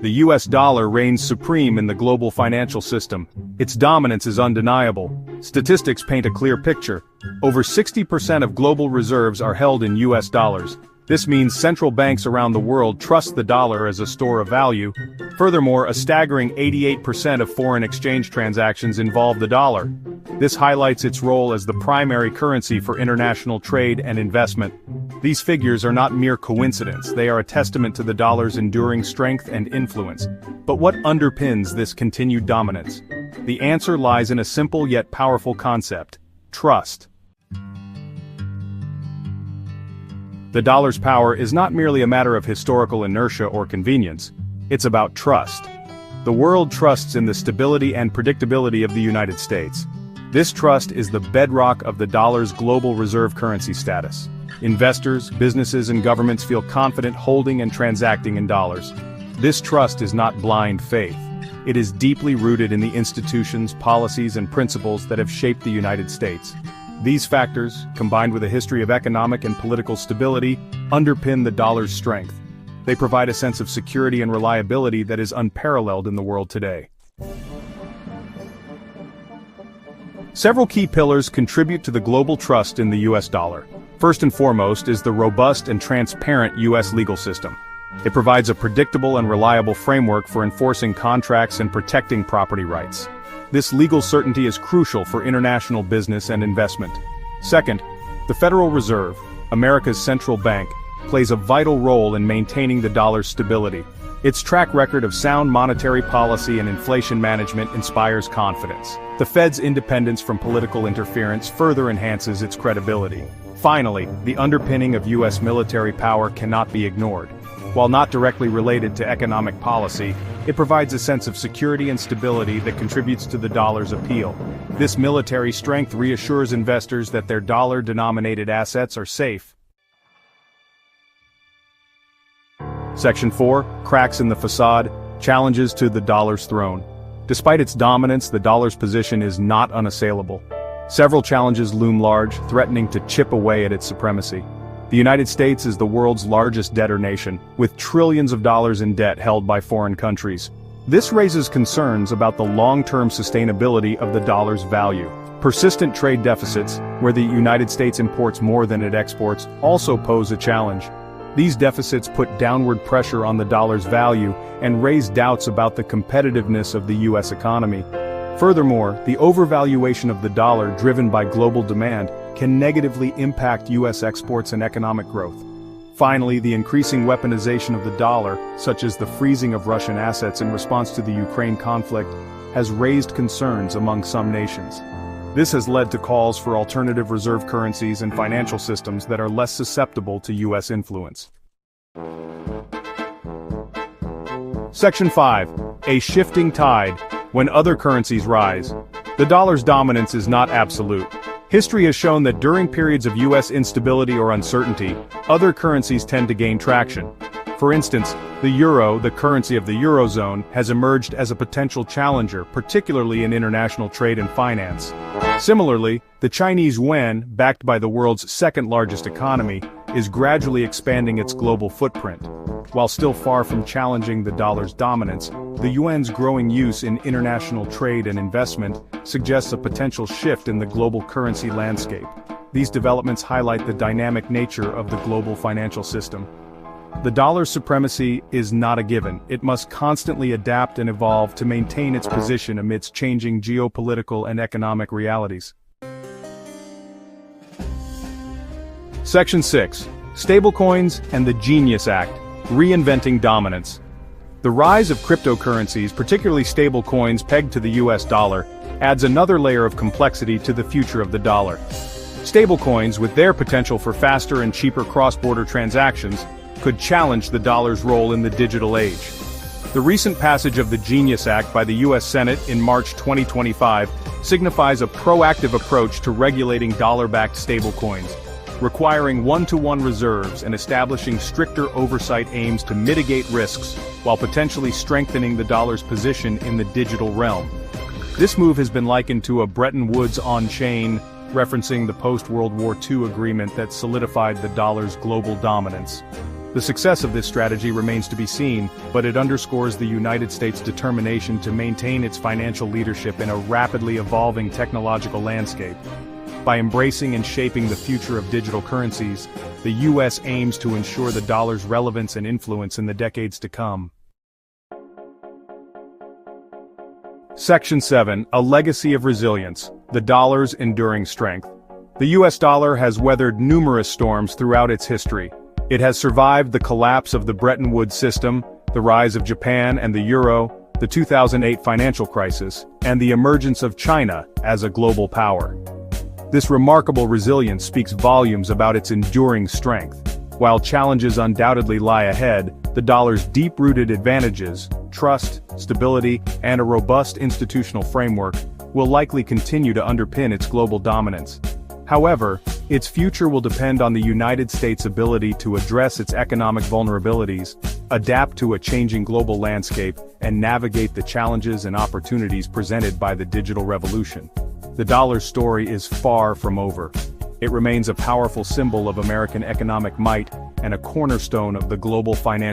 The US dollar reigns supreme in the global financial system. Its dominance is undeniable. Statistics paint a clear picture. Over 60% of global reserves are held in US dollars. This means central banks around the world trust the dollar as a store of value. Furthermore, a staggering 88% of foreign exchange transactions involve the dollar. This highlights its role as the primary currency for international trade and investment. These figures are not mere coincidence, they are a testament to the dollar's enduring strength and influence. But what underpins this continued dominance? The answer lies in a simple yet powerful concept: trust. The dollar's power is not merely a matter of historical inertia or convenience, it's about trust. The world trusts in the stability and predictability of the United States. This trust is the bedrock of the dollar's global reserve currency status. Investors, businesses, and governments feel confident holding and transacting in dollars. This trust is not blind faith. It is deeply rooted in the institutions, policies, and principles that have shaped the United States. These factors, combined with a history of economic and political stability, underpin the dollar's strength. They provide a sense of security and reliability that is unparalleled in the world today. Several key pillars contribute to the global trust in the US dollar. First and foremost is the robust and transparent US legal system. It provides a predictable and reliable framework for enforcing contracts and protecting property rights. This legal certainty is crucial for international business and investment. Second, the Federal Reserve, America's central bank, plays a vital role in maintaining the dollar's stability. Its track record of sound monetary policy and inflation management inspires confidence. The Fed's independence from political interference further enhances its credibility. Finally, the underpinning of US military power cannot be ignored. While not directly related to economic policy, it provides a sense of security and stability that contributes to the dollar's appeal. This military strength reassures investors that their dollar-denominated assets are safe. Section 4, Cracks in the Facade, Challenges to the Dollar's Throne. Despite its dominance, the dollar's position is not unassailable. Several challenges loom large, threatening to chip away at its supremacy. The United States is the world's largest debtor nation, with trillions of dollars in debt held by foreign countries. This raises concerns about the long-term sustainability of the dollar's value. Persistent trade deficits, where the United States imports more than it exports, also pose a challenge. These deficits put downward pressure on the dollar's value and raise doubts about the competitiveness of the U.S. economy. Furthermore, the overvaluation of the dollar driven by global demand can negatively impact U.S. exports and economic growth. Finally, the increasing weaponization of the dollar, such as the freezing of Russian assets in response to the Ukraine conflict, has raised concerns among some nations. This has led to calls for alternative reserve currencies and financial systems that are less susceptible to U.S. influence. Section 5. A shifting tide. When other currencies rise. The dollar's dominance is not absolute. History has shown that during periods of U.S. instability or uncertainty, other currencies tend to gain traction. For instance, the euro, the currency of the Eurozone, has emerged as a potential challenger, particularly in international trade and finance. Similarly, the Chinese yuan, backed by the world's second-largest economy, is gradually expanding its global footprint. While still far from challenging the dollar's dominance, the yuan's growing use in international trade and investment suggests a potential shift in the global currency landscape. These developments highlight the dynamic nature of the global financial system. The dollar's supremacy is not a given. It must constantly adapt and evolve to maintain its position amidst changing geopolitical and economic realities. Section 6. Stablecoins and the Genius Act, Reinventing Dominance. The rise of cryptocurrencies, particularly stablecoins pegged to the US dollar, adds another layer of complexity to the future of the dollar. Stablecoins, with their potential for faster and cheaper cross-border transactions, could challenge the dollar's role in the digital age. The recent passage of the Genius Act by the U.S. Senate in March 2025 signifies a proactive approach to regulating dollar-backed stablecoins, requiring one-to-one reserves and establishing stricter oversight aims to mitigate risks while potentially strengthening the dollar's position in the digital realm. This move has been likened to a Bretton Woods on-chain, referencing the post-World War II agreement that solidified the dollar's global dominance. The success of this strategy remains to be seen, but it underscores the United States' determination to maintain its financial leadership in a rapidly evolving technological landscape. By embracing and shaping the future of digital currencies, the U.S. aims to ensure the dollar's relevance and influence in the decades to come. Section 7. A legacy of resilience. The dollar's enduring strength. The U.S. dollar has weathered numerous storms throughout its history. It has survived the collapse of the Bretton Woods system, the rise of Japan and the euro, the 2008 financial crisis, and the emergence of China as a global power. This remarkable resilience speaks volumes about its enduring strength. While challenges undoubtedly lie ahead, the dollar's deep-rooted advantages, trust, stability, and a robust institutional framework will likely continue to underpin its global dominance. However, its future will depend on the United States' ability to address its economic vulnerabilities, adapt to a changing global landscape, and navigate the challenges and opportunities presented by the digital revolution. The dollar's story is far from over. It remains a powerful symbol of American economic might and a cornerstone of the global financial